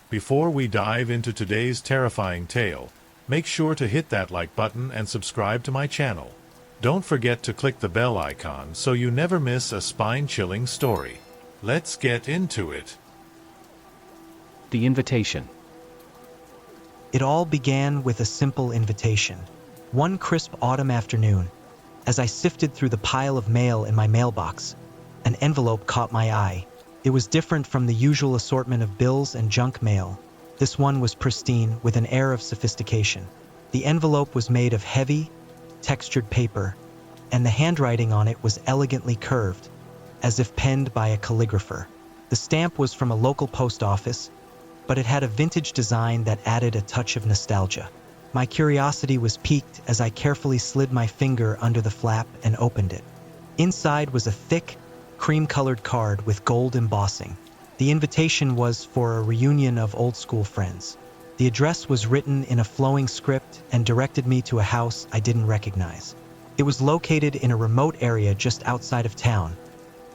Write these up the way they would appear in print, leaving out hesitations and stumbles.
Before we dive into today's terrifying tale, make sure to hit that like button and subscribe to my channel. Don't forget to click the bell icon so you never miss a spine-chilling story. Let's get into it. The invitation. It all began with a simple invitation. One crisp autumn afternoon, as I sifted through the pile of mail in my mailbox, an envelope caught my eye. It was different from the usual assortment of bills and junk mail. This one was pristine, with an air of sophistication. The envelope was made of heavy, textured paper, and the handwriting on it was elegantly curved, as if penned by a calligrapher. The stamp was from a local post office, but it had a vintage design that added a touch of nostalgia. My curiosity was piqued as I carefully slid my finger under the flap and opened it. Inside was a thick, cream-colored card with gold embossing. The invitation was for a reunion of old-school friends. The address was written in a flowing script and directed me to a house I didn't recognize. It was located in a remote area just outside of town,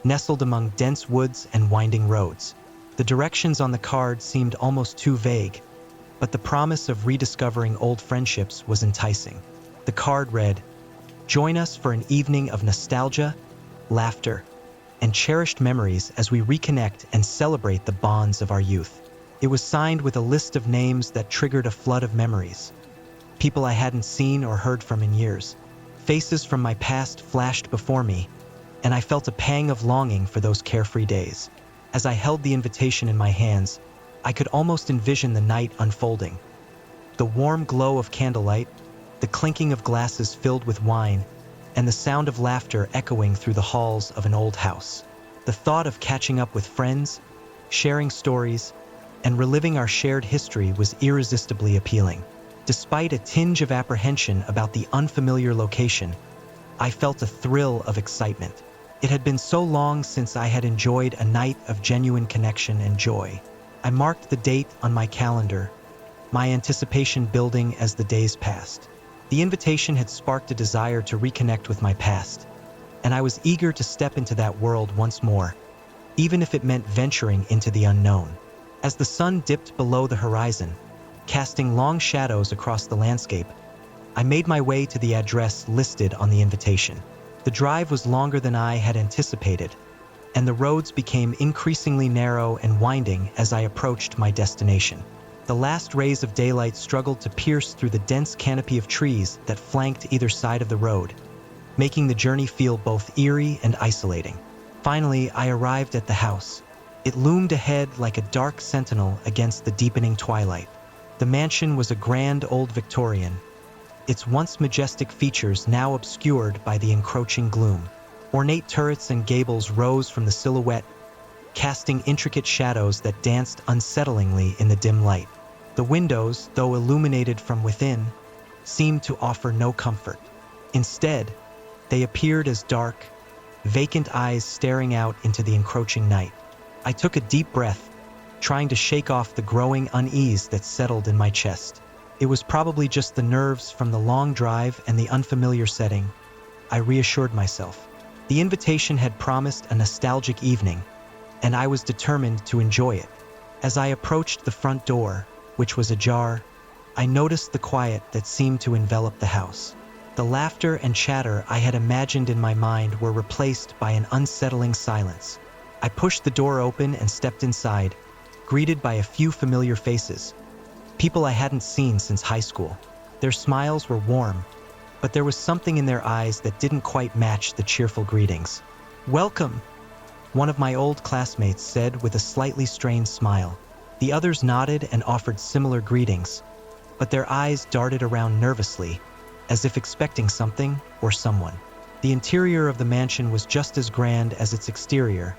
nestled among dense woods and winding roads. The directions on the card seemed almost too vague, but the promise of rediscovering old friendships was enticing. The card read, "Join us for an evening of nostalgia, laughter, and cherished memories as we reconnect and celebrate the bonds of our youth." It was signed with a list of names that triggered a flood of memories. People I hadn't seen or heard from in years. Faces from my past flashed before me, and I felt a pang of longing for those carefree days. As I held the invitation in my hands, I could almost envision the night unfolding. The warm glow of candlelight, the clinking of glasses filled with wine, and the sound of laughter echoing through the halls of an old house. The thought of catching up with friends, sharing stories, and reliving our shared history was irresistibly appealing. Despite a tinge of apprehension about the unfamiliar location, I felt a thrill of excitement. It had been so long since I had enjoyed a night of genuine connection and joy. I marked the date on my calendar, my anticipation building as the days passed. The invitation had sparked a desire to reconnect with my past, and I was eager to step into that world once more, even if it meant venturing into the unknown. As the sun dipped below the horizon, casting long shadows across the landscape, I made my way to the address listed on the invitation. The drive was longer than I had anticipated, and the roads became increasingly narrow and winding as I approached my destination. The last rays of daylight struggled to pierce through the dense canopy of trees that flanked either side of the road, making the journey feel both eerie and isolating. Finally, I arrived at the house. It loomed ahead like a dark sentinel against the deepening twilight. The mansion was a grand old Victorian, its once majestic features now obscured by the encroaching gloom. Ornate turrets and gables rose from the silhouette, casting intricate shadows that danced unsettlingly in the dim light. The windows, though illuminated from within, seemed to offer no comfort. Instead, they appeared as dark, vacant eyes staring out into the encroaching night. I took a deep breath, trying to shake off the growing unease that settled in my chest. It was probably just the nerves from the long drive and the unfamiliar setting, I reassured myself. The invitation had promised a nostalgic evening, and I was determined to enjoy it. As I approached the front door, which was ajar, I noticed the quiet that seemed to envelop the house. The laughter and chatter I had imagined in my mind were replaced by an unsettling silence. I pushed the door open and stepped inside, greeted by a few familiar faces, people I hadn't seen since high school. Their smiles were warm, but there was something in their eyes that didn't quite match the cheerful greetings. "Welcome," one of my old classmates said with a slightly strained smile. The others nodded and offered similar greetings, but their eyes darted around nervously, as if expecting something or someone. The interior of the mansion was just as grand as its exterior,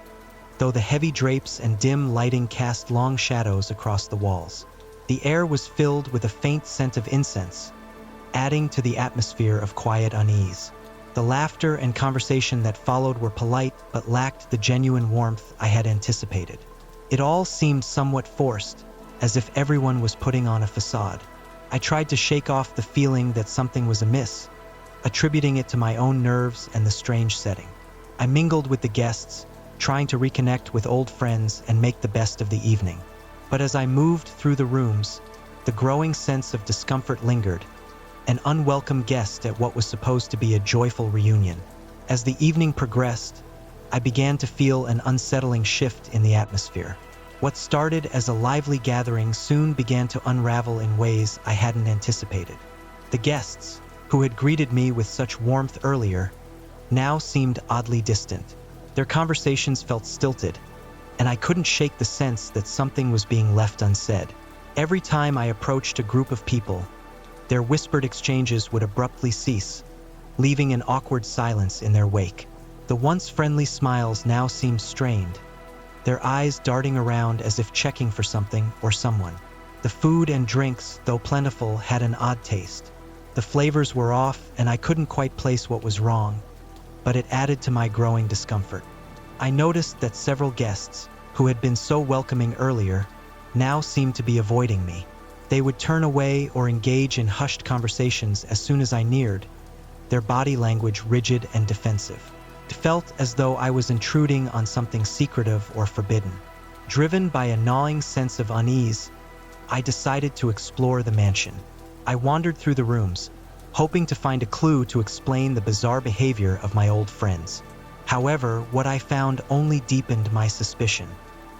though the heavy drapes and dim lighting cast long shadows across the walls. The air was filled with a faint scent of incense, adding to the atmosphere of quiet unease. The laughter and conversation that followed were polite but lacked the genuine warmth I had anticipated. It all seemed somewhat forced, as if everyone was putting on a facade. I tried to shake off the feeling that something was amiss, attributing it to my own nerves and the strange setting. I mingled with the guests, trying to reconnect with old friends and make the best of the evening. But as I moved through the rooms, the growing sense of discomfort lingered, an unwelcome guest at what was supposed to be a joyful reunion. As the evening progressed, I began to feel an unsettling shift in the atmosphere. What started as a lively gathering soon began to unravel in ways I hadn't anticipated. The guests, who had greeted me with such warmth earlier, now seemed oddly distant. Their conversations felt stilted, and I couldn't shake the sense that something was being left unsaid. Every time I approached a group of people, their whispered exchanges would abruptly cease, leaving an awkward silence in their wake. The once friendly smiles now seemed strained, their eyes darting around as if checking for something or someone. The food and drinks, though plentiful, had an odd taste. The flavors were off, and I couldn't quite place what was wrong, but it added to my growing discomfort. I noticed that several guests, who had been so welcoming earlier, now seemed to be avoiding me. They would turn away or engage in hushed conversations as soon as I neared, their body language rigid and defensive. It felt as though I was intruding on something secretive or forbidden. Driven by a gnawing sense of unease, I decided to explore the mansion. I wandered through the rooms, hoping to find a clue to explain the bizarre behavior of my old friends. However, what I found only deepened my suspicion.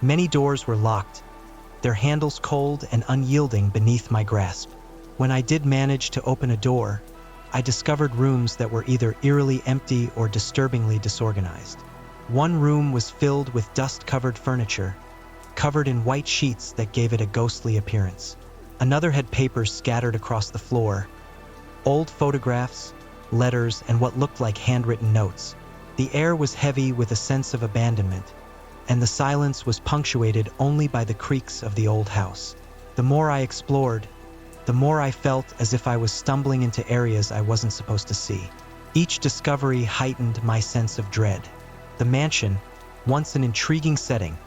Many doors were locked, their handles cold and unyielding beneath my grasp. When I did manage to open a door, I discovered rooms that were either eerily empty or disturbingly disorganized. One room was filled with dust-covered furniture, covered in white sheets that gave it a ghostly appearance. Another had papers scattered across the floor, old photographs, letters, and what looked like handwritten notes. The air was heavy with a sense of abandonment, and the silence was punctuated only by the creaks of the old house. The more I explored, the more I felt as if I was stumbling into areas I wasn't supposed to see. Each discovery heightened my sense of dread. The mansion, once an intriguing setting,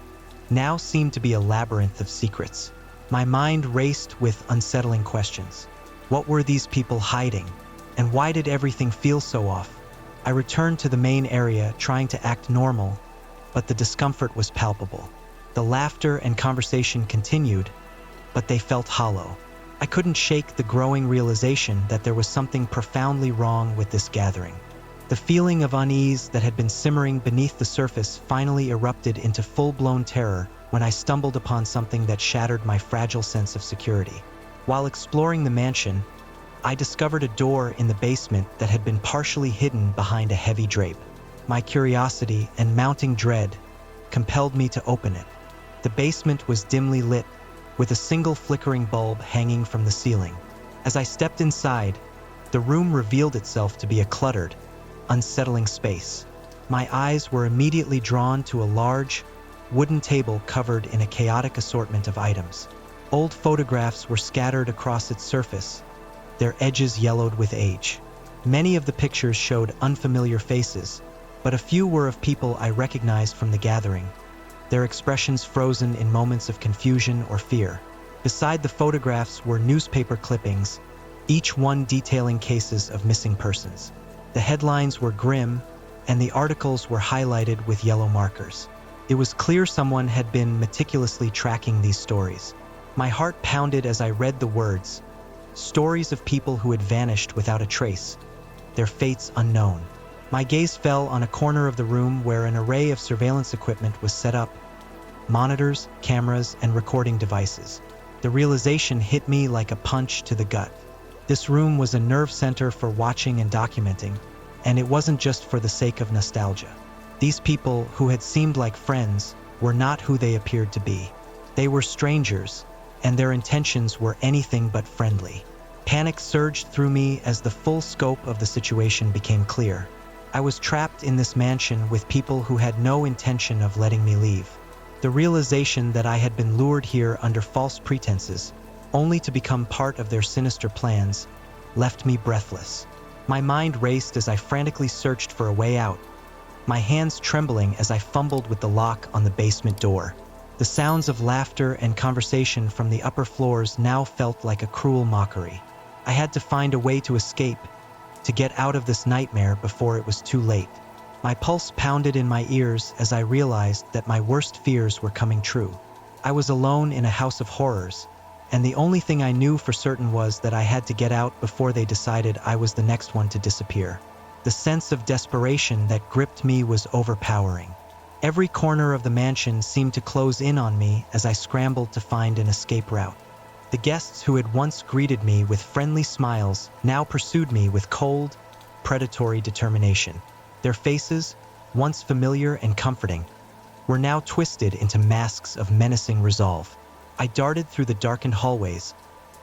now seemed to be a labyrinth of secrets. My mind raced with unsettling questions. What were these people hiding? And why did everything feel so off? I returned to the main area, trying to act normal, but the discomfort was palpable. The laughter and conversation continued, but they felt hollow. I couldn't shake the growing realization that there was something profoundly wrong with this gathering. The feeling of unease that had been simmering beneath the surface finally erupted into full-blown terror when I stumbled upon something that shattered my fragile sense of security. While exploring the mansion, I discovered a door in the basement that had been partially hidden behind a heavy drape. My curiosity and mounting dread compelled me to open it. The basement was dimly lit, with a single flickering bulb hanging from the ceiling. As I stepped inside, the room revealed itself to be a cluttered, unsettling space. My eyes were immediately drawn to a large, wooden table covered in a chaotic assortment of items. Old photographs were scattered across its surface, their edges yellowed with age. Many of the pictures showed unfamiliar faces, but a few were of people I recognized from the gathering, their expressions frozen in moments of confusion or fear. Beside the photographs were newspaper clippings, each one detailing cases of missing persons. The headlines were grim, and the articles were highlighted with yellow markers. It was clear someone had been meticulously tracking these stories. My heart pounded as I read the words, stories of people who had vanished without a trace, their fates unknown. My gaze fell on a corner of the room where an array of surveillance equipment was set up, monitors, cameras, and recording devices. The realization hit me like a punch to the gut. This room was a nerve center for watching and documenting, and it wasn't just for the sake of nostalgia. These people, who had seemed like friends, were not who they appeared to be. They were strangers, and their intentions were anything but friendly. Panic surged through me as the full scope of the situation became clear. I was trapped in this mansion with people who had no intention of letting me leave. The realization that I had been lured here under false pretenses, only to become part of their sinister plans, left me breathless. My mind raced as I frantically searched for a way out, my hands trembling as I fumbled with the lock on the basement door. The sounds of laughter and conversation from the upper floors now felt like a cruel mockery. I had to find a way to escape, to get out of this nightmare before it was too late. My pulse pounded in my ears as I realized that my worst fears were coming true. I was alone in a house of horrors, and the only thing I knew for certain was that I had to get out before they decided I was the next one to disappear. The sense of desperation that gripped me was overpowering. Every corner of the mansion seemed to close in on me as I scrambled to find an escape route. The guests who had once greeted me with friendly smiles now pursued me with cold, predatory determination. Their faces, once familiar and comforting, were now twisted into masks of menacing resolve. I darted through the darkened hallways,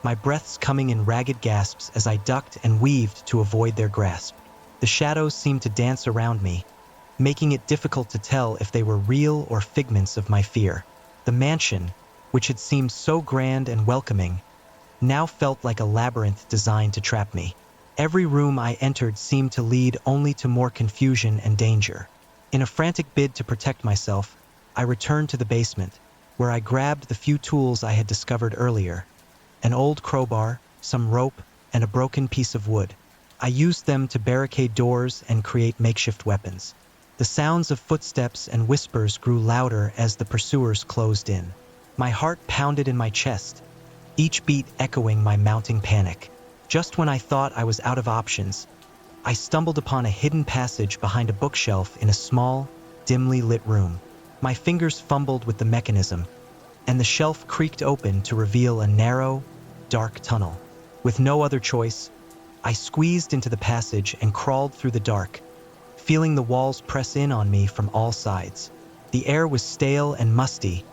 my breaths coming in ragged gasps as I ducked and weaved to avoid their grasp. The shadows seemed to dance around me, making it difficult to tell if they were real or figments of my fear. The mansion, which had seemed so grand and welcoming, now felt like a labyrinth designed to trap me. Every room I entered seemed to lead only to more confusion and danger. In a frantic bid to protect myself, I returned to the basement, where I grabbed the few tools I had discovered earlier: an old crowbar, some rope, and a broken piece of wood. I used them to barricade doors and create makeshift weapons. The sounds of footsteps and whispers grew louder as the pursuers closed in. My heart pounded in my chest, each beat echoing my mounting panic. Just when I thought I was out of options, I stumbled upon a hidden passage behind a bookshelf in a small, dimly lit room. My fingers fumbled with the mechanism, and the shelf creaked open to reveal a narrow, dark tunnel. With no other choice, I squeezed into the passage and crawled through the dark, feeling the walls press in on me from all sides. The air was stale and musty,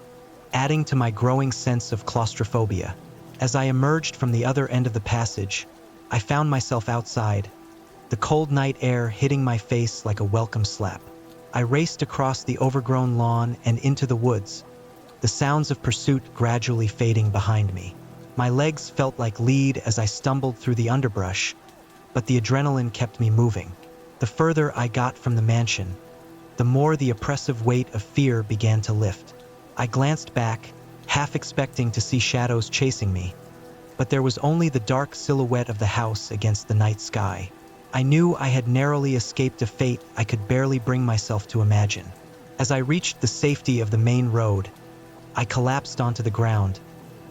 adding to my growing sense of claustrophobia. As I emerged from the other end of the passage, I found myself outside, the cold night air hitting my face like a welcome slap. I raced across the overgrown lawn and into the woods, the sounds of pursuit gradually fading behind me. My legs felt like lead as I stumbled through the underbrush, but the adrenaline kept me moving. The further I got from the mansion, the more the oppressive weight of fear began to lift. I glanced back, half expecting to see shadows chasing me, but there was only the dark silhouette of the house against the night sky. I knew I had narrowly escaped a fate I could barely bring myself to imagine. As I reached the safety of the main road, I collapsed onto the ground,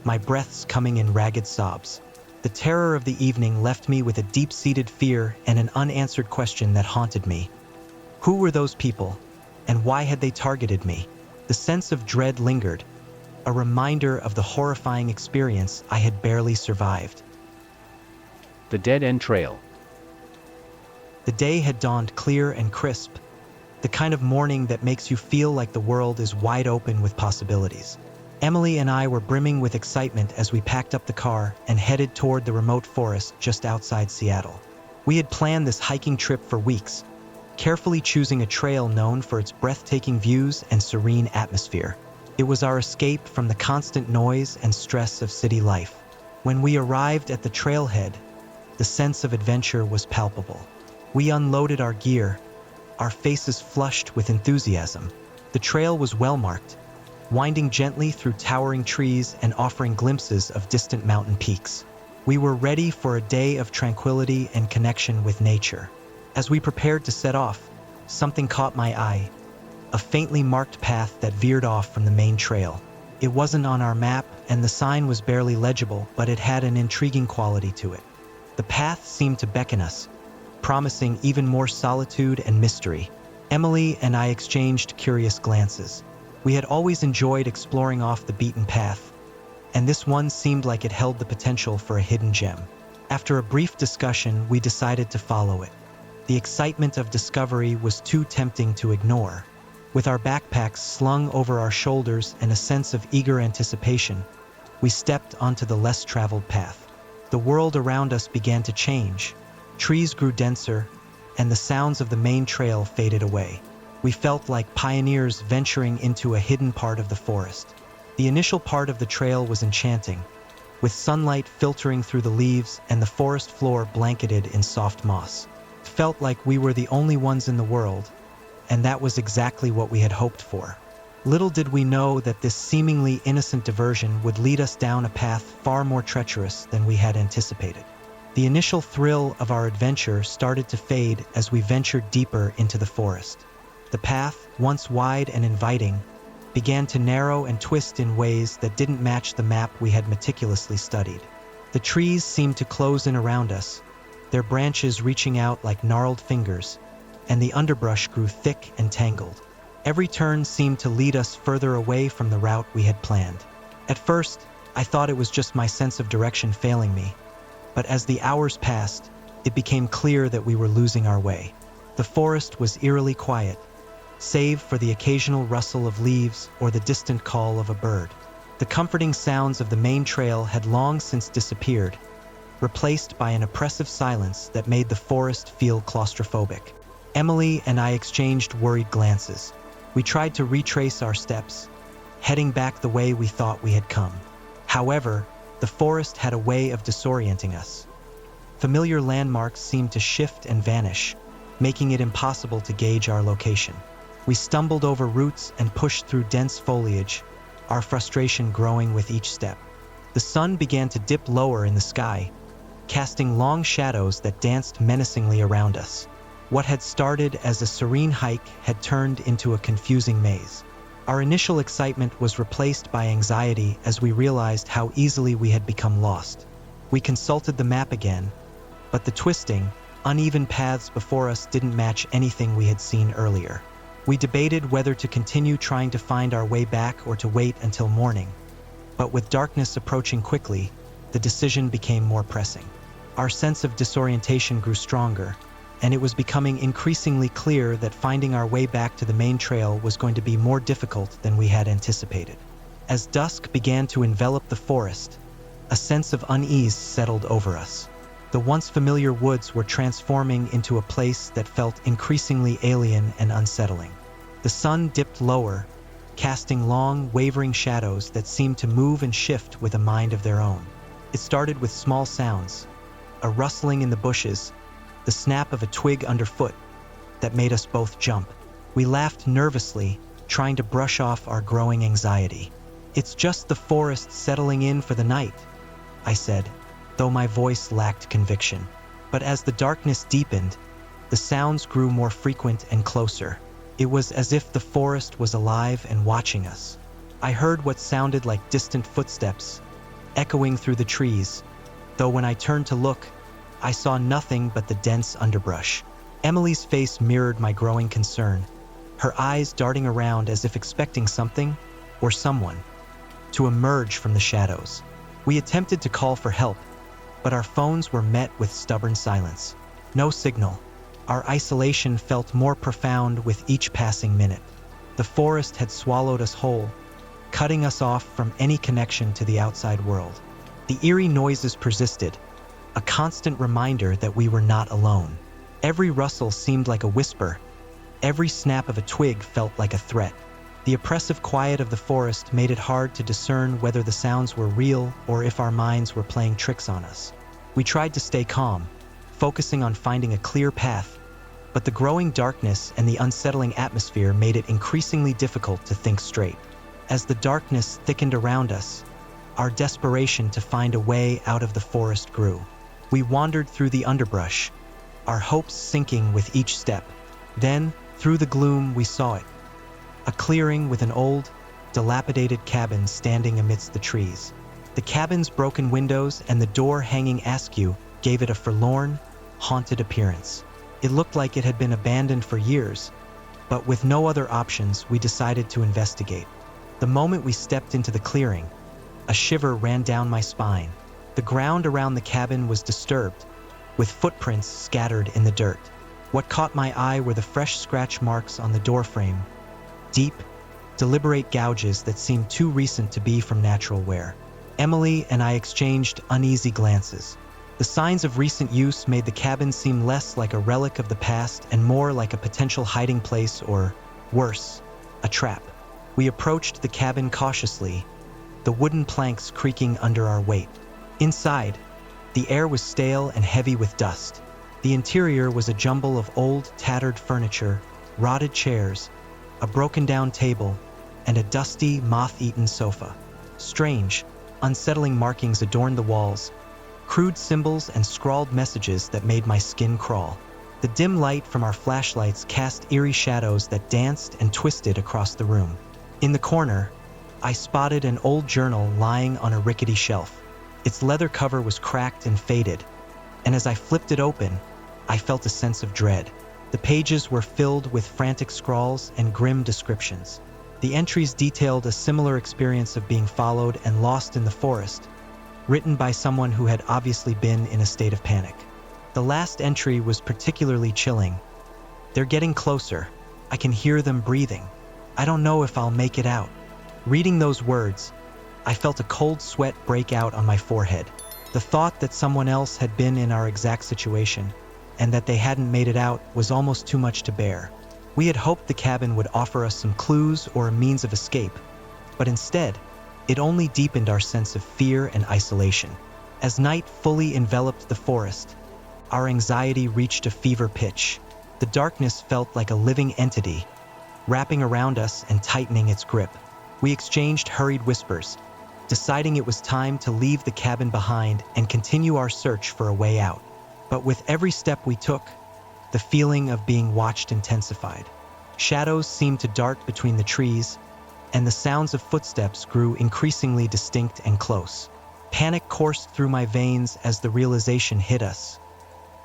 my breaths coming in ragged sobs. The terror of the evening left me with a deep-seated fear and an unanswered question that haunted me. Who were those people, and why had they targeted me? The sense of dread lingered, a reminder of the horrifying experience I had barely survived. The Dead End Trail. The day had dawned clear and crisp, the kind of morning that makes you feel like the world is wide open with possibilities. Emily and I were brimming with excitement as we packed up the car and headed toward the remote forest just outside Seattle. We had planned this hiking trip for weeks, carefully choosing a trail known for its breathtaking views and serene atmosphere. It was our escape from the constant noise and stress of city life. When we arrived at the trailhead, the sense of adventure was palpable. We unloaded our gear, our faces flushed with enthusiasm. The trail was well marked, winding gently through towering trees and offering glimpses of distant mountain peaks. We were ready for a day of tranquility and connection with nature. As we prepared to set off, something caught my eye, a faintly marked path that veered off from the main trail. It wasn't on our map, and the sign was barely legible, but it had an intriguing quality to it. The path seemed to beckon us, promising even more solitude and mystery. Emily and I exchanged curious glances. We had always enjoyed exploring off the beaten path, and this one seemed like it held the potential for a hidden gem. After a brief discussion, we decided to follow it. The excitement of discovery was too tempting to ignore. With our backpacks slung over our shoulders and a sense of eager anticipation, we stepped onto the less traveled path. The world around us began to change. Trees grew denser, and the sounds of the main trail faded away. We felt like pioneers venturing into a hidden part of the forest. The initial part of the trail was enchanting, with sunlight filtering through the leaves and the forest floor blanketed in soft moss. It felt like we were the only ones in the world, and that was exactly what we had hoped for. Little did we know that this seemingly innocent diversion would lead us down a path far more treacherous than we had anticipated. The initial thrill of our adventure started to fade as we ventured deeper into the forest. The path, once wide and inviting, began to narrow and twist in ways that didn't match the map we had meticulously studied. The trees seemed to close in around us, their branches reaching out like gnarled fingers, and the underbrush grew thick and tangled. Every turn seemed to lead us further away from the route we had planned. At first, I thought it was just my sense of direction failing me, but as the hours passed, it became clear that we were losing our way. The forest was eerily quiet, save for the occasional rustle of leaves or the distant call of a bird. The comforting sounds of the main trail had long since disappeared, replaced by an oppressive silence that made the forest feel claustrophobic. Emily and I exchanged worried glances. We tried to retrace our steps, heading back the way we thought we had come. However, the forest had a way of disorienting us. Familiar landmarks seemed to shift and vanish, making it impossible to gauge our location. We stumbled over roots and pushed through dense foliage, our frustration growing with each step. The sun began to dip lower in the sky, casting long shadows that danced menacingly around us. What had started as a serene hike had turned into a confusing maze. Our initial excitement was replaced by anxiety as we realized how easily we had become lost. We consulted the map again, but the twisting, uneven paths before us didn't match anything we had seen earlier. We debated whether to continue trying to find our way back or to wait until morning. But with darkness approaching quickly, the decision became more pressing. Our sense of disorientation grew stronger, and it was becoming increasingly clear that finding our way back to the main trail was going to be more difficult than we had anticipated. As dusk began to envelop the forest, a sense of unease settled over us. The once familiar woods were transforming into a place that felt increasingly alien and unsettling. The sun dipped lower, casting long, wavering shadows that seemed to move and shift with a mind of their own. It started with small sounds, a rustling in the bushes, the snap of a twig underfoot that made us both jump. We laughed nervously, trying to brush off our growing anxiety. "It's just the forest settling in for the night," I said, though my voice lacked conviction. But as the darkness deepened, the sounds grew more frequent and closer. It was as if the forest was alive and watching us. I heard what sounded like distant footsteps, echoing through the trees, though when I turned to look, I saw nothing but the dense underbrush. Emily's face mirrored my growing concern, her eyes darting around as if expecting something, or someone, to emerge from the shadows. We attempted to call for help, but our phones were met with stubborn silence. No signal. Our isolation felt more profound with each passing minute. The forest had swallowed us whole, cutting us off from any connection to the outside world. The eerie noises persisted, a constant reminder that we were not alone. Every rustle seemed like a whisper. Every snap of a twig felt like a threat. The oppressive quiet of the forest made it hard to discern whether the sounds were real or if our minds were playing tricks on us. We tried to stay calm, focusing on finding a clear path, but the growing darkness and the unsettling atmosphere made it increasingly difficult to think straight. As the darkness thickened around us, our desperation to find a way out of the forest grew. We wandered through the underbrush, our hopes sinking with each step. Then, through the gloom, we saw it. A clearing with an old, dilapidated cabin standing amidst the trees. The cabin's broken windows and the door hanging askew gave it a forlorn, haunted appearance. It looked like it had been abandoned for years, but with no other options, we decided to investigate. The moment we stepped into the clearing, a shiver ran down my spine. The ground around the cabin was disturbed, with footprints scattered in the dirt. What caught my eye were the fresh scratch marks on the doorframe, deep, deliberate gouges that seemed too recent to be from natural wear. Emily and I exchanged uneasy glances. The signs of recent use made the cabin seem less like a relic of the past and more like a potential hiding place or, worse, a trap. We approached the cabin cautiously, the wooden planks creaking under our weight. Inside, the air was stale and heavy with dust. The interior was a jumble of old, tattered furniture, rotted chairs, a broken-down table, and a dusty, moth-eaten sofa. Strange, unsettling markings adorned the walls, crude symbols and scrawled messages that made my skin crawl. The dim light from our flashlights cast eerie shadows that danced and twisted across the room. In the corner, I spotted an old journal lying on a rickety shelf. Its leather cover was cracked and faded, and as I flipped it open, I felt a sense of dread. The pages were filled with frantic scrawls and grim descriptions. The entries detailed a similar experience of being followed and lost in the forest, written by someone who had obviously been in a state of panic. The last entry was particularly chilling. "They're getting closer. I can hear them breathing. I don't know if I'll make it out." Reading those words, I felt a cold sweat break out on my forehead. The thought that someone else had been in our exact situation, and that they hadn't made it out, was almost too much to bear. We had hoped the cabin would offer us some clues or a means of escape, but instead, it only deepened our sense of fear and isolation. As night fully enveloped the forest, our anxiety reached a fever pitch. The darkness felt like a living entity, wrapping around us and tightening its grip. We exchanged hurried whispers, deciding it was time to leave the cabin behind and continue our search for a way out. But with every step we took, the feeling of being watched intensified. Shadows seemed to dart between the trees, and the sounds of footsteps grew increasingly distinct and close. Panic coursed through my veins as the realization hit us.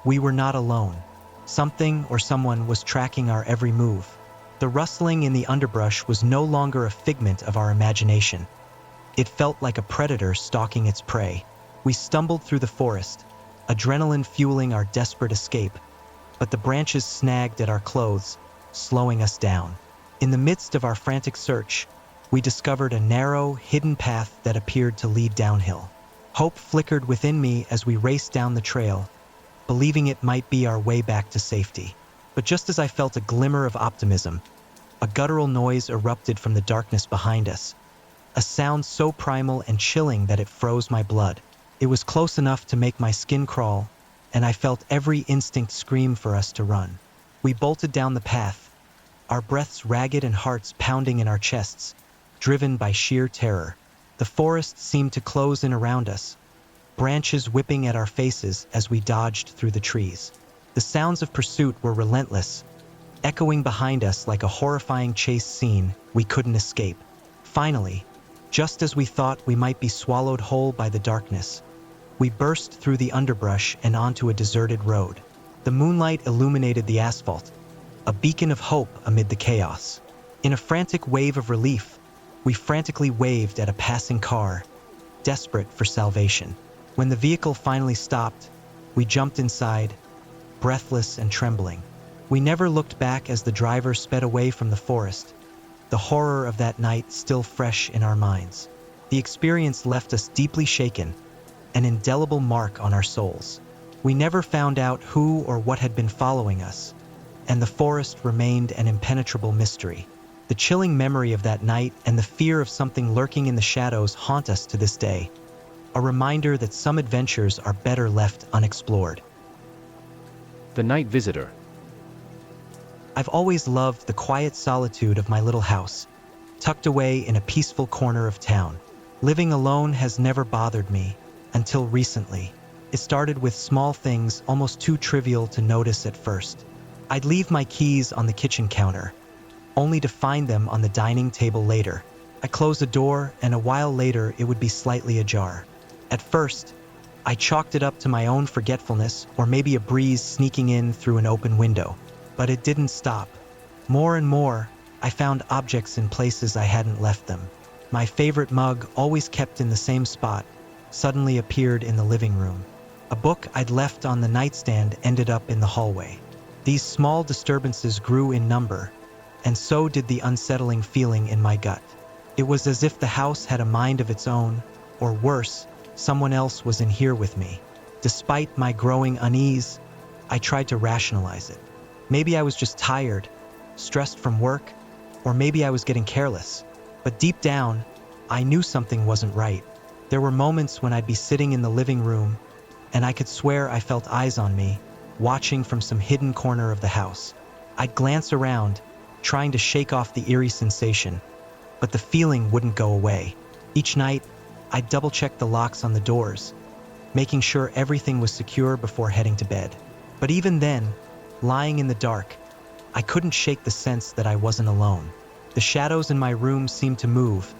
We were not alone. Something or someone was tracking our every move. The rustling in the underbrush was no longer a figment of our imagination. It felt like a predator stalking its prey. We stumbled through the forest, adrenaline fueling our desperate escape, but the branches snagged at our clothes, slowing us down. In the midst of our frantic search, we discovered a narrow, hidden path that appeared to lead downhill. Hope flickered within me as we raced down the trail, believing it might be our way back to safety. But just as I felt a glimmer of optimism, a guttural noise erupted from the darkness behind us, a sound so primal and chilling that it froze my blood. It was close enough to make my skin crawl, and I felt every instinct scream for us to run. We bolted down the path, our breaths ragged and hearts pounding in our chests, driven by sheer terror. The forest seemed to close in around us, branches whipping at our faces as we dodged through the trees. The sounds of pursuit were relentless, echoing behind us like a horrifying chase scene we couldn't escape. Finally, just as we thought we might be swallowed whole by the darkness, we burst through the underbrush and onto a deserted road. The moonlight illuminated the asphalt, a beacon of hope amid the chaos. In a frantic wave of relief, we frantically waved at a passing car, desperate for salvation. When the vehicle finally stopped, we jumped inside, breathless and trembling. We never looked back as the driver sped away from the forest, the horror of that night still fresh in our minds. The experience left us deeply shaken, an indelible mark on our souls. We never found out who or what had been following us, and the forest remained an impenetrable mystery. The chilling memory of that night and the fear of something lurking in the shadows haunt us to this day, a reminder that some adventures are better left unexplored. The Night Visitor. I've always loved the quiet solitude of my little house, tucked away in a peaceful corner of town. Living alone has never bothered me, until recently. It started with small things almost too trivial to notice at first. I'd leave my keys on the kitchen counter, only to find them on the dining table later. I'd close the door, and a while later it would be slightly ajar. At first, I chalked it up to my own forgetfulness or maybe a breeze sneaking in through an open window. But it didn't stop. More and more, I found objects in places I hadn't left them. My favorite mug, always kept in the same spot, suddenly appeared in the living room. A book I'd left on the nightstand ended up in the hallway. These small disturbances grew in number, and so did the unsettling feeling in my gut. It was as if the house had a mind of its own, or worse, someone else was in here with me. Despite my growing unease, I tried to rationalize it. Maybe I was just tired, stressed from work, or maybe I was getting careless. But deep down, I knew something wasn't right. There were moments when I'd be sitting in the living room, and I could swear I felt eyes on me, watching from some hidden corner of the house. I'd glance around, trying to shake off the eerie sensation, but the feeling wouldn't go away. Each night, I'd double-check the locks on the doors, making sure everything was secure before heading to bed. But even then, lying in the dark, I couldn't shake the sense that I wasn't alone. The shadows in my room seemed to move,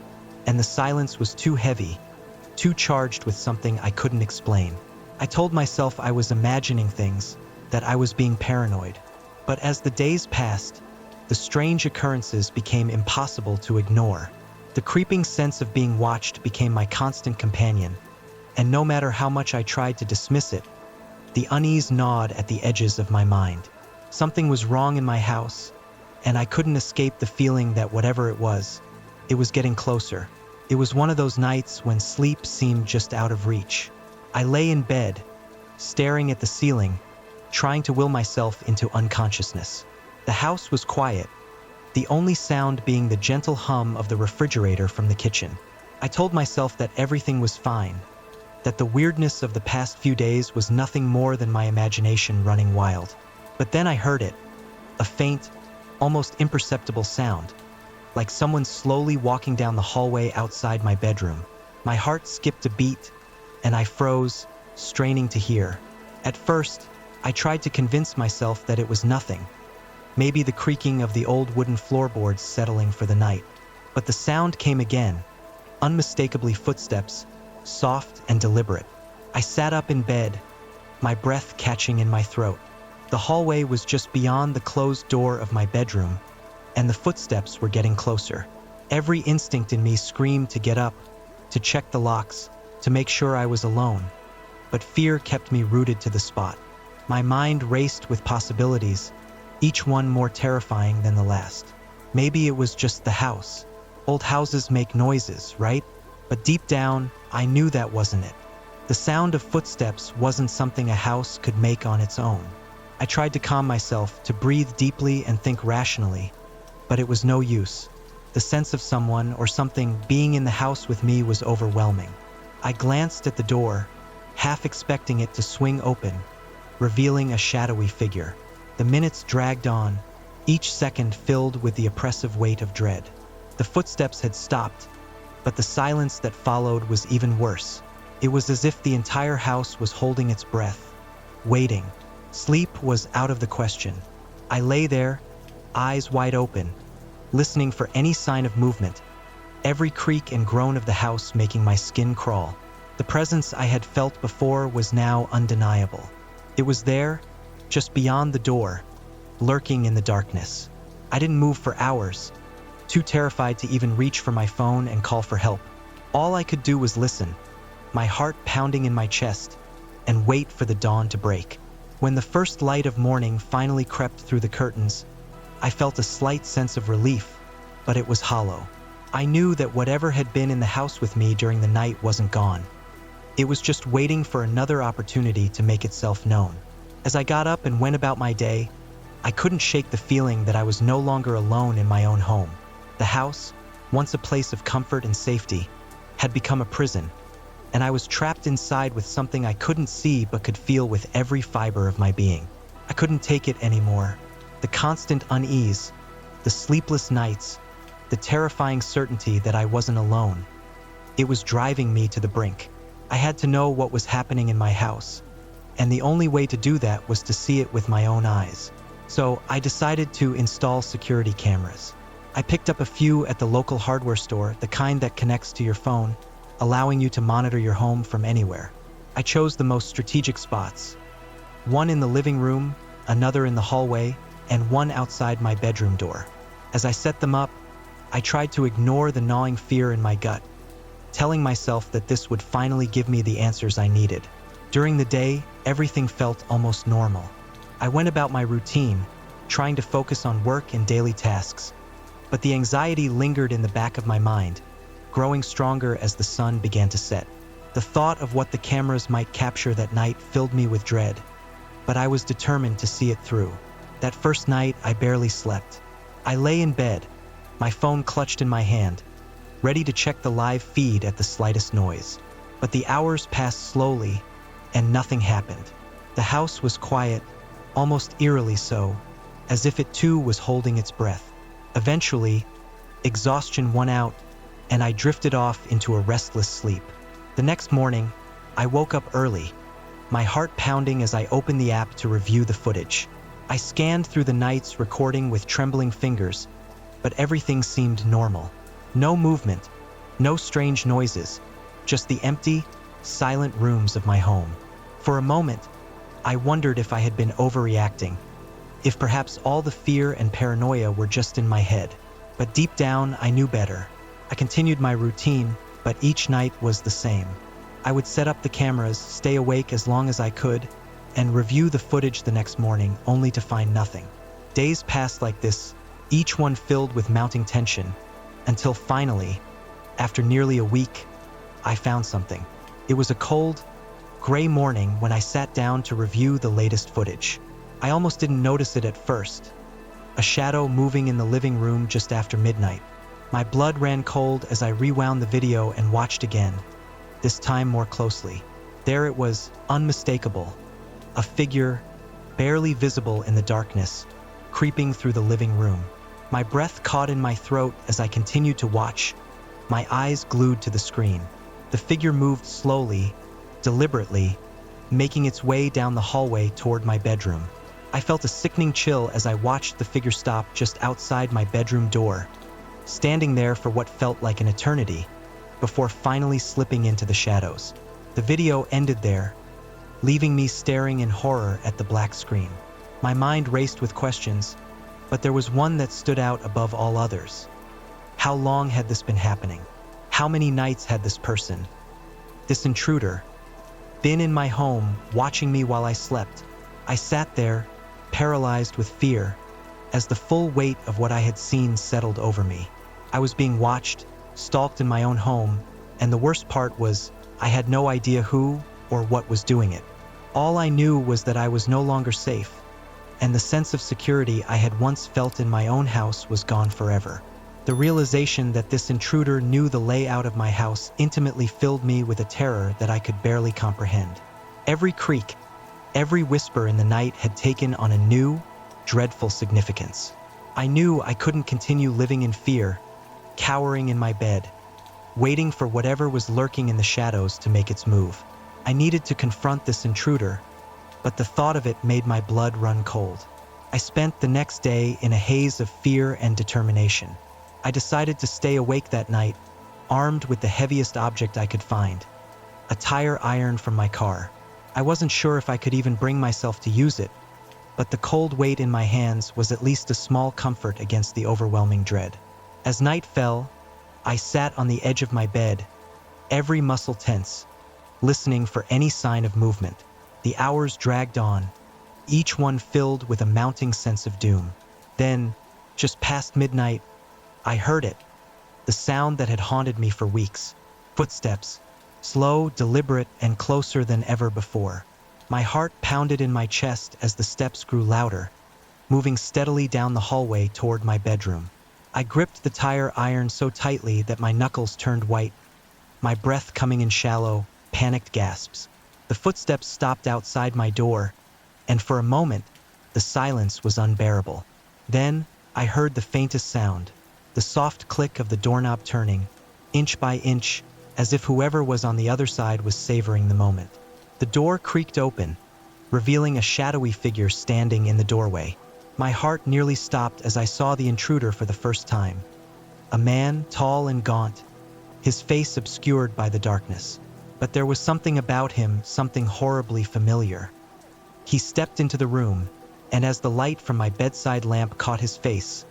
and the silence was too heavy, too charged with something I couldn't explain. I told myself I was imagining things, that I was being paranoid. But as the days passed, the strange occurrences became impossible to ignore. The creeping sense of being watched became my constant companion, and no matter how much I tried to dismiss it, the unease gnawed at the edges of my mind. Something was wrong in my house, and I couldn't escape the feeling that whatever it was getting closer. It was one of those nights when sleep seemed just out of reach. I lay in bed, staring at the ceiling, trying to will myself into unconsciousness. The house was quiet, the only sound being the gentle hum of the refrigerator from the kitchen. I told myself that everything was fine, that the weirdness of the past few days was nothing more than my imagination running wild. But then I heard it, a faint, almost imperceptible sound, like someone slowly walking down the hallway outside my bedroom. My heart skipped a beat, and I froze, straining to hear. At first, I tried to convince myself that it was nothing, maybe the creaking of the old wooden floorboards settling for the night. But the sound came again, unmistakably footsteps, soft and deliberate. I sat up in bed, my breath catching in my throat. The hallway was just beyond the closed door of my bedroom, and the footsteps were getting closer. Every instinct in me screamed to get up, to check the locks, to make sure I was alone. But fear kept me rooted to the spot. My mind raced with possibilities, each one more terrifying than the last. Maybe it was just the house. Old houses make noises, right? But deep down, I knew that wasn't it. The sound of footsteps wasn't something a house could make on its own. I tried to calm myself, to breathe deeply and think rationally, but it was no use. The sense of someone or something being in the house with me was overwhelming. I glanced at the door, half expecting it to swing open, revealing a shadowy figure. The minutes dragged on, each second filled with the oppressive weight of dread. The footsteps had stopped, but the silence that followed was even worse. It was as if the entire house was holding its breath, waiting. Sleep was out of the question. I lay there, eyes wide open, listening for any sign of movement, every creak and groan of the house making my skin crawl. The presence I had felt before was now undeniable. It was there, just beyond the door, lurking in the darkness. I didn't move for hours, too terrified to even reach for my phone and call for help. All I could do was listen, my heart pounding in my chest, and wait for the dawn to break. When the first light of morning finally crept through the curtains, I felt a slight sense of relief, but it was hollow. I knew that whatever had been in the house with me during the night wasn't gone. It was just waiting for another opportunity to make itself known. As I got up and went about my day, I couldn't shake the feeling that I was no longer alone in my own home. The house, once a place of comfort and safety, had become a prison, and I was trapped inside with something I couldn't see but could feel with every fiber of my being. I couldn't take it anymore. The constant unease, the sleepless nights, the terrifying certainty that I wasn't alone. It was driving me to the brink. I had to know what was happening in my house, and the only way to do that was to see it with my own eyes. So I decided to install security cameras. I picked up a few at the local hardware store, the kind that connects to your phone, allowing you to monitor your home from anywhere. I chose the most strategic spots. One in the living room, another in the hallway, and one outside my bedroom door. As I set them up, I tried to ignore the gnawing fear in my gut, telling myself that this would finally give me the answers I needed. During the day, everything felt almost normal. I went about my routine, trying to focus on work and daily tasks, but the anxiety lingered in the back of my mind, growing stronger as the sun began to set. The thought of what the cameras might capture that night filled me with dread, but I was determined to see it through. That first night, I barely slept. I lay in bed, my phone clutched in my hand, ready to check the live feed at the slightest noise. But the hours passed slowly, and nothing happened. The house was quiet, almost eerily so, as if it too was holding its breath. Eventually, exhaustion won out, and I drifted off into a restless sleep. The next morning, I woke up early, my heart pounding as I opened the app to review the footage. I scanned through the night's recording with trembling fingers, but everything seemed normal. No movement, no strange noises, just the empty, silent rooms of my home. For a moment, I wondered if I had been overreacting, if perhaps all the fear and paranoia were just in my head. But deep down, I knew better. I continued my routine, but each night was the same. I would set up the cameras, stay awake as long as I could, and review the footage the next morning, only to find nothing. Days passed like this, each one filled with mounting tension, until finally, after nearly a week, I found something. It was a cold, gray morning when I sat down to review the latest footage. I almost didn't notice it at first. A shadow moving in the living room just after midnight. My blood ran cold as I rewound the video and watched again, this time more closely. There it was, unmistakable. A figure, barely visible in the darkness, creeping through the living room. My breath caught in my throat as I continued to watch, my eyes glued to the screen. The figure moved slowly, deliberately, making its way down the hallway toward my bedroom. I felt a sickening chill as I watched the figure stop just outside my bedroom door, standing there for what felt like an eternity, before finally slipping into the shadows. The video ended there, leaving me staring in horror at the black screen. My mind raced with questions, but there was one that stood out above all others. How long had this been happening? How many nights had this person, this intruder, been in my home, watching me while I slept? I sat there, paralyzed with fear, as the full weight of what I had seen settled over me. I was being watched, stalked in my own home, and the worst part was, I had no idea who or what was doing it. All I knew was that I was no longer safe, and the sense of security I had once felt in my own house was gone forever. The realization that this intruder knew the layout of my house intimately filled me with a terror that I could barely comprehend. Every creak, every whisper in the night had taken on a new, dreadful significance. I knew I couldn't continue living in fear, cowering in my bed, waiting for whatever was lurking in the shadows to make its move. I needed to confront this intruder, but the thought of it made my blood run cold. I spent the next day in a haze of fear and determination. I decided to stay awake that night, armed with the heaviest object I could find, a tire iron from my car. I wasn't sure if I could even bring myself to use it, but the cold weight in my hands was at least a small comfort against the overwhelming dread. As night fell, I sat on the edge of my bed, every muscle tense, listening for any sign of movement. The hours dragged on, each one filled with a mounting sense of doom. Then, just past midnight, I heard it, the sound that had haunted me for weeks. Footsteps, slow, deliberate, and closer than ever before. My heart pounded in my chest as the steps grew louder, moving steadily down the hallway toward my bedroom. I gripped the tire iron so tightly that my knuckles turned white, my breath coming in shallow, panicked gasps. The footsteps stopped outside my door, and for a moment, the silence was unbearable. Then, I heard the faintest sound, the soft click of the doorknob turning, inch by inch, as if whoever was on the other side was savoring the moment. The door creaked open, revealing a shadowy figure standing in the doorway. My heart nearly stopped as I saw the intruder for the first time. A man, tall and gaunt, his face obscured by the darkness. But there was something about him, something horribly familiar. He stepped into the room, and as the light from my bedside lamp caught his face,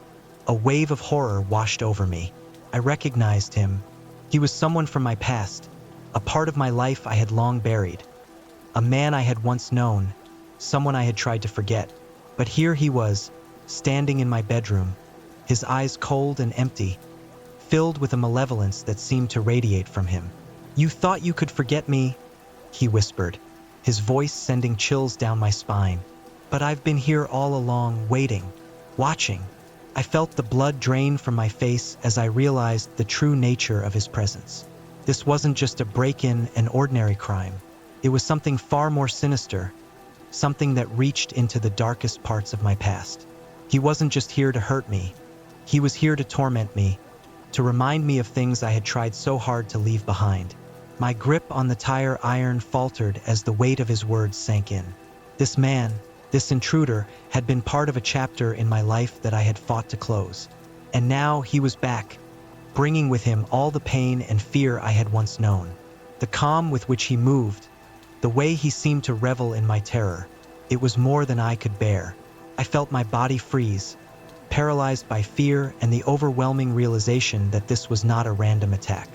a wave of horror washed over me. I recognized him. He was someone from my past, a part of my life I had long buried. A man I had once known, someone I had tried to forget. But here he was, standing in my bedroom, his eyes cold and empty, filled with a malevolence that seemed to radiate from him. "You thought you could forget me," he whispered, his voice sending chills down my spine. "But I've been here all along, waiting, watching." I felt the blood drain from my face as I realized the true nature of his presence. This wasn't just a break-in, an ordinary crime. It was something far more sinister, something that reached into the darkest parts of my past. He wasn't just here to hurt me. He was here to torment me, to remind me of things I had tried so hard to leave behind. My grip on the tire iron faltered as the weight of his words sank in. This man, this intruder, had been part of a chapter in my life that I had fought to close. And now he was back, bringing with him all the pain and fear I had once known. The calm with which he moved, the way he seemed to revel in my terror, it was more than I could bear. I felt my body freeze, paralyzed by fear and the overwhelming realization that this was not a random attack.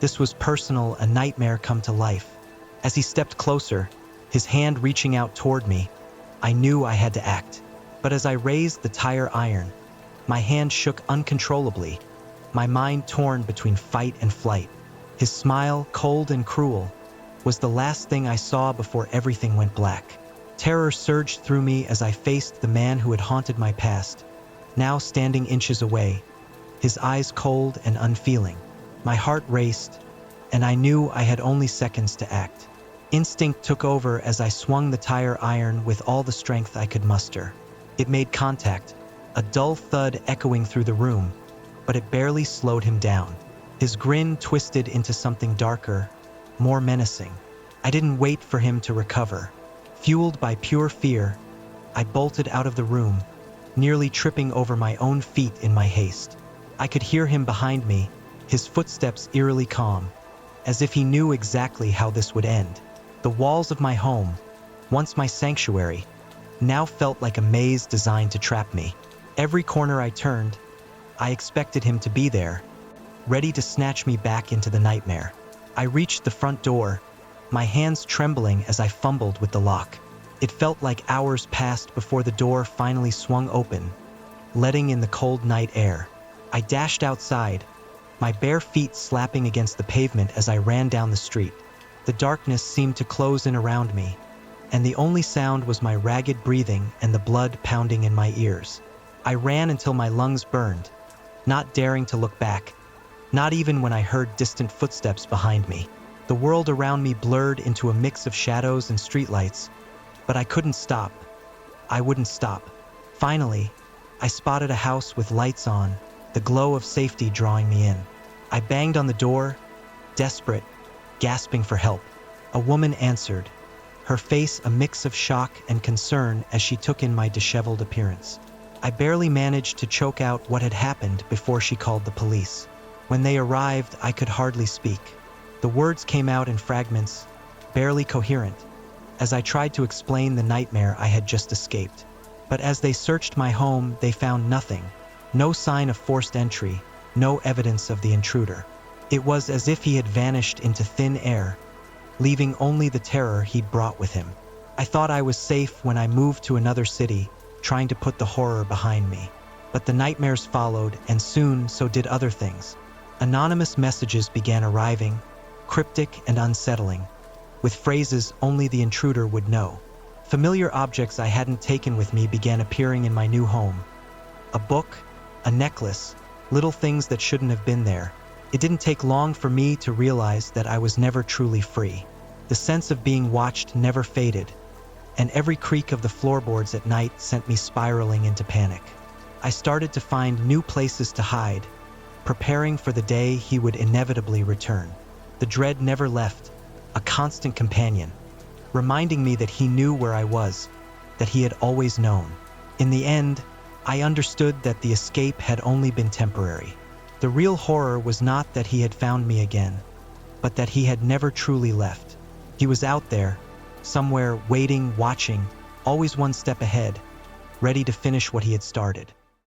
This was personal, a nightmare come to life. As he stepped closer, his hand reaching out toward me, I knew I had to act. But as I raised the tire iron, my hand shook uncontrollably, my mind torn between fight and flight. His smile, cold and cruel, was the last thing I saw before everything went black. Terror surged through me as I faced the man who had haunted my past, now standing inches away, his eyes cold and unfeeling. My heart raced, and I knew I had only seconds to act. Instinct took over as I swung the tire iron with all the strength I could muster. It made contact, a dull thud echoing through the room, but it barely slowed him down. His grin twisted into something darker, more menacing. I didn't wait for him to recover. Fueled by pure fear, I bolted out of the room, nearly tripping over my own feet in my haste. I could hear him behind me, his footsteps eerily calm, as if he knew exactly how this would end. The walls of my home, once my sanctuary, now felt like a maze designed to trap me. Every corner I turned, I expected him to be there, ready to snatch me back into the nightmare. I reached the front door, my hands trembling as I fumbled with the lock. It felt like hours passed before the door finally swung open, letting in the cold night air. I dashed outside, my bare feet slapping against the pavement as I ran down the street. The darkness seemed to close in around me, and the only sound was my ragged breathing and the blood pounding in my ears. I ran until my lungs burned, not daring to look back, not even when I heard distant footsteps behind me. The world around me blurred into a mix of shadows and streetlights, but I couldn't stop. I wouldn't stop. Finally, I spotted a house with lights on, the glow of safety drawing me in. I banged on the door, desperate, gasping for help. A woman answered, her face a mix of shock and concern as she took in my disheveled appearance. I barely managed to choke out what had happened before she called the police. When they arrived, I could hardly speak. The words came out in fragments, barely coherent, as I tried to explain the nightmare I had just escaped. But as they searched my home, they found nothing. No sign of forced entry, no evidence of the intruder. It was as if he had vanished into thin air, leaving only the terror he'd brought with him. I thought I was safe when I moved to another city, trying to put the horror behind me. But the nightmares followed, and soon so did other things. Anonymous messages began arriving, cryptic and unsettling, with phrases only the intruder would know. Familiar objects I hadn't taken with me began appearing in my new home. A book, a necklace, little things that shouldn't have been there. It didn't take long for me to realize that I was never truly free. The sense of being watched never faded, and every creak of the floorboards at night sent me spiraling into panic. I started to find new places to hide, preparing for the day he would inevitably return. The dread never left, a constant companion, reminding me that he knew where I was, that he had always known. In the end, I understood that the escape had only been temporary. The real horror was not that he had found me again, but that he had never truly left. He was out there, somewhere, waiting, watching, always one step ahead, ready to finish what he had started.